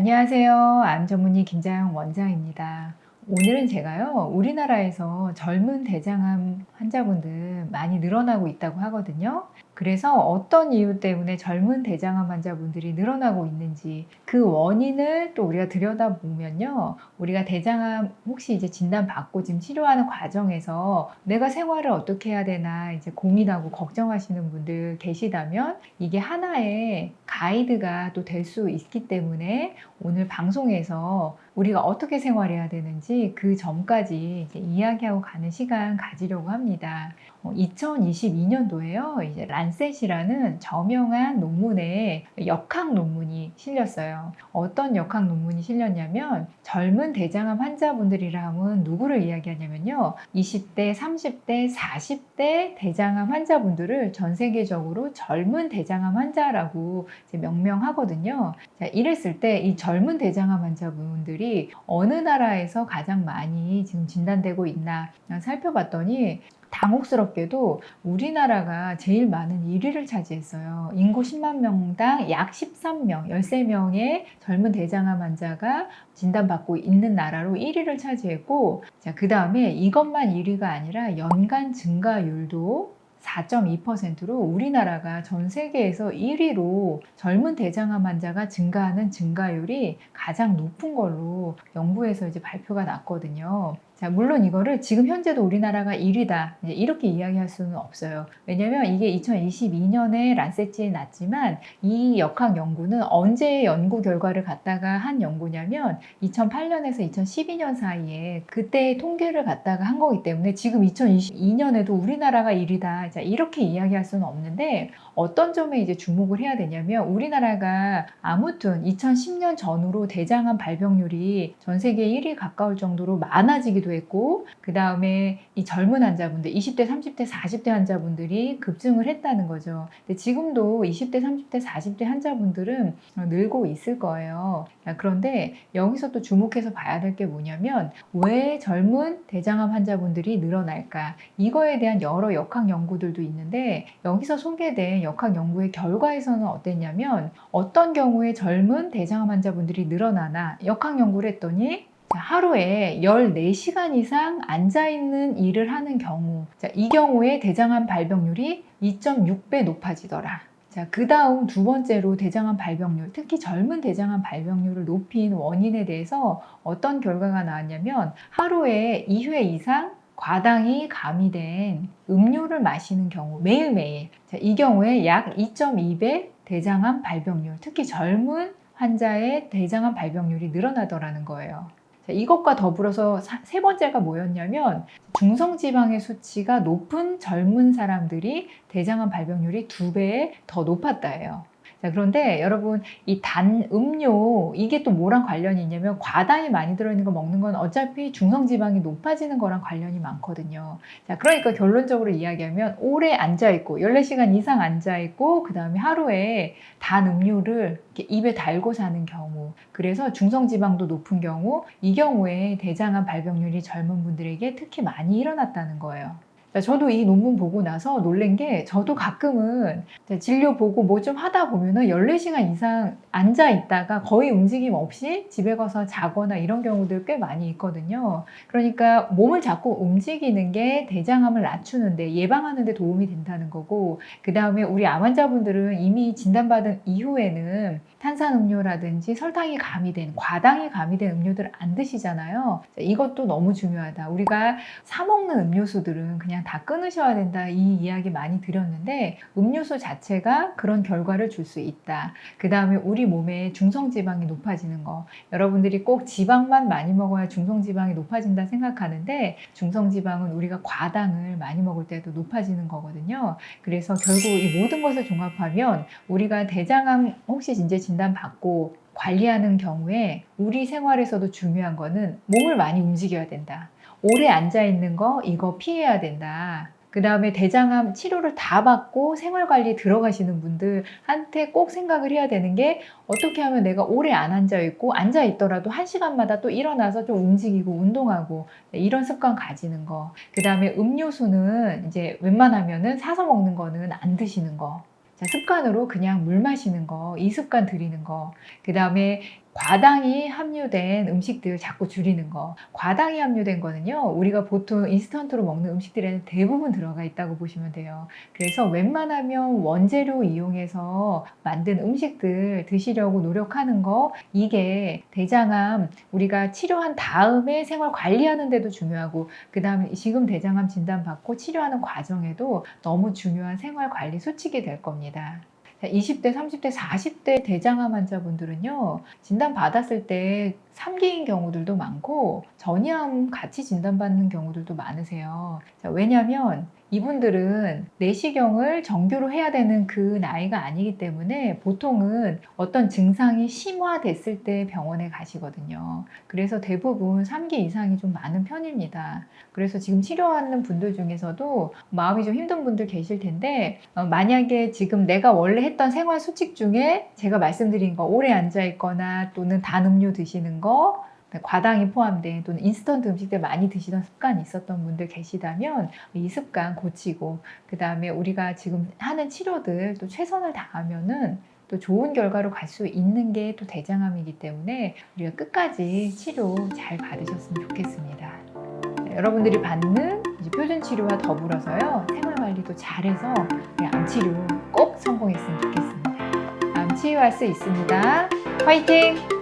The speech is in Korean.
안녕하세요. 암 전문의 김자영 원장입니다. 오늘은 제가요, 우리나라에서 젊은 대장암 환자분들 많이 늘어나고 있다고 하거든요. 그래서 어떤 이유 때문에 젊은 대장암 환자분들이 늘어나고 있는지 그 원인을 또 우리가 들여다보면요. 우리가 대장암 혹시 이제 진단받고 지금 치료하는 과정에서 내가 생활을 어떻게 해야 되나 이제 고민하고 걱정하시는 분들 계시다면 이게 하나의 가이드가 또 될 수 있기 때문에 오늘 방송에서 우리가 어떻게 생활해야 되는지 그 점까지 이제 이야기하고 가는 시간 가지려고 합니다. 2022년도에요. 이제 란셋이라는 저명한 논문에 역학 논문이 실렸어요. 어떤 역학 논문이 실렸냐면 젊은 대장암 환자분들이라 하면 누구를 이야기하냐면요. 20대, 30대, 40대 대장암 환자분들을 전 세계적으로 젊은 대장암 환자라고 이제 명명하거든요. 자, 이랬을 때 이 젊은 대장암 환자분들이 어느 나라에서 가장 많이 지금 진단되고 있나 살펴봤더니 당혹스럽게도 우리나라가 제일 많은 1위를 차지했어요. 인구 10만 명당 약 13명, 13명의 젊은 대장암 환자가 진단받고 있는 나라로 1위를 차지했고, 자, 그 다음에 이것만 1위가 아니라 연간 증가율도 4.2%로 우리나라가 전 세계에서 1위로 젊은 대장암 환자가 증가하는 증가율이 가장 높은 걸로 연구에서 이제 발표가 났거든요. 자, 물론 이거를 지금 현재도 우리나라가 1위다 이렇게 이야기할 수는 없어요. 왜냐면 이게 2022년에 란셋지에 났지만 이 역학 연구는 언제 연구 결과를 갖다가 한 연구냐면 2008년에서 2012년 사이에 그때의 통계를 갖다가 한 거기 때문에 지금 2022년에도 우리나라가 1위다 자, 이렇게 이야기할 수는 없는데 어떤 점에 이제 주목을 해야 되냐면 우리나라가 아무튼 2010년 전후로 대장암 발병률이 전 세계 1위 가까울 정도로 많아지기도 했고 그 다음에 이 젊은 환자분들 20대, 30대, 40대 환자분들이 급증을 했다는 거죠. 근데 지금도 20대, 30대, 40대 환자분들은 늘고 있을 거예요. 그런데 여기서 또 주목해서 봐야 될 게 뭐냐면 왜 젊은 대장암 환자분들이 늘어날까? 이거에 대한 여러 역학 연구들도 있는데 여기서 소개된 역학 연구의 결과에서는 어땠냐면 어떤 경우에 젊은 대장암 환자분들이 늘어나나 역학 연구를 했더니 하루에 14시간 이상 앉아있는 일을 하는 경우 이 경우에 대장암 발병률이 2.6배 높아지더라. 자, 그 다음 두 번째로 대장암 발병률, 특히 젊은 대장암 발병률을 높인 원인에 대해서 어떤 결과가 나왔냐면 하루에 2회 이상 과당이 가미된 음료를 마시는 경우 매일매일 자, 이 경우에 약 2.2배 대장암 발병률, 특히 젊은 환자의 대장암 발병률이 늘어나더라는 거예요. 자, 이것과 더불어서 세 번째가 뭐였냐면 중성지방의 수치가 높은 젊은 사람들이 대장암 발병률이 2배 더 높았다예요. 자, 그런데 여러분 이 단 음료 이게 또 뭐랑 관련이 있냐면 과당이 많이 들어있는 거 먹는 건 어차피 중성지방이 높아지는 거랑 관련이 많거든요. 자, 그러니까 결론적으로 이야기하면 오래 앉아있고 14시간 이상 앉아있고 그 다음에 하루에 단 음료를 이렇게 입에 달고 사는 경우 그래서 중성지방도 높은 경우 이 경우에 대장암 발병률이 젊은 분들에게 특히 많이 일어났다는 거예요. 저도 이 논문 보고 나서 놀란 게 저도 가끔은 진료 보고 뭐 좀 하다 보면은 14시간 이상 앉아 있다가 거의 움직임 없이 집에 가서 자거나 이런 경우들 꽤 많이 있거든요. 그러니까 몸을 자꾸 움직이는 게 대장암을 낮추는데 예방하는 데 도움이 된다는 거고 그 다음에 우리 암 환자분들은 이미 진단받은 이후에는 탄산음료라든지 설탕이 가미된 과당이 가미된 음료들을 안 드시잖아요. 이것도 너무 중요하다. 우리가 사 먹는 음료수들은 그냥 다 끊으셔야 된다 이 이야기 많이 드렸는데 음료수 자체가 그런 결과를 줄 수 있다. 그 다음에 우리 몸에 중성지방이 높아지는 거 여러분들이 꼭 지방만 많이 먹어야 중성지방이 높아진다 생각하는데 중성지방은 우리가 과당을 많이 먹을 때도 높아지는 거거든요. 그래서 결국 이 모든 것을 종합하면 우리가 대장암 혹시 이제 진단받고 관리하는 경우에 우리 생활에서도 중요한 거는 몸을 많이 움직여야 된다. 오래 앉아있는 거 이거 피해야 된다. 그 다음에 대장암 치료를 다 받고 생활관리 들어가시는 분들한테 꼭 생각을 해야 되는 게 어떻게 하면 내가 오래 안 앉아있고 앉아있더라도 1시간마다 또 일어나서 좀 움직이고 운동하고 이런 습관 가지는 거. 그 다음에 음료수는 이제 웬만하면은 사서 먹는 거는 안 드시는 거. 습관으로 그냥 물 마시는 거, 이 습관 들이는 거. 그 다음에 과당이 함유된 음식들 자꾸 줄이는 거. 과당이 함유된 거는요, 우리가 보통 인스턴트로 먹는 음식들에는 대부분 들어가 있다고 보시면 돼요. 그래서 웬만하면 원재료 이용해서 만든 음식들 드시려고 노력하는 거, 이게 대장암 우리가 치료한 다음에 생활 관리하는 데도 중요하고, 그 다음에 지금 대장암 진단받고 치료하는 과정에도 너무 중요한 생활 관리 수칙이 될 겁니다. 20대, 30대, 40대 대장암 환자분들은요, 진단받았을 때 3기인 경우들도 많고, 전이암 같이 진단받는 경우들도 많으세요. 왜냐하면 이분들은 내시경을 정규로 해야 되는 그 나이가 아니기 때문에 보통은 어떤 증상이 심화됐을 때 병원에 가시거든요. 그래서 대부분 3기 이상이 좀 많은 편입니다. 그래서 지금 치료하는 분들 중에서도 마음이 좀 힘든 분들 계실 텐데, 만약에 지금 내가 원래 했던 생활 수칙 중에 제가 말씀드린 거, 오래 앉아 있거나 또는 단 음료 드시는 거, 과당이 포함된 또는 인스턴트 음식들 많이 드시던 습관이 있었던 분들 계시다면 이 습관 고치고, 그 다음에 우리가 지금 하는 치료들 또 최선을 다하면은 또 좋은 결과로 갈 수 있는 게 또 대장암이기 때문에 우리가 끝까지 치료 잘 받으셨으면 좋겠습니다. 여러분들이 받는 표준 치료와 더불어서요, 생활 관리도 잘해서 암 치료 꼭 성공했으면 좋겠습니다. 암 치유할 수 있습니다. 화이팅!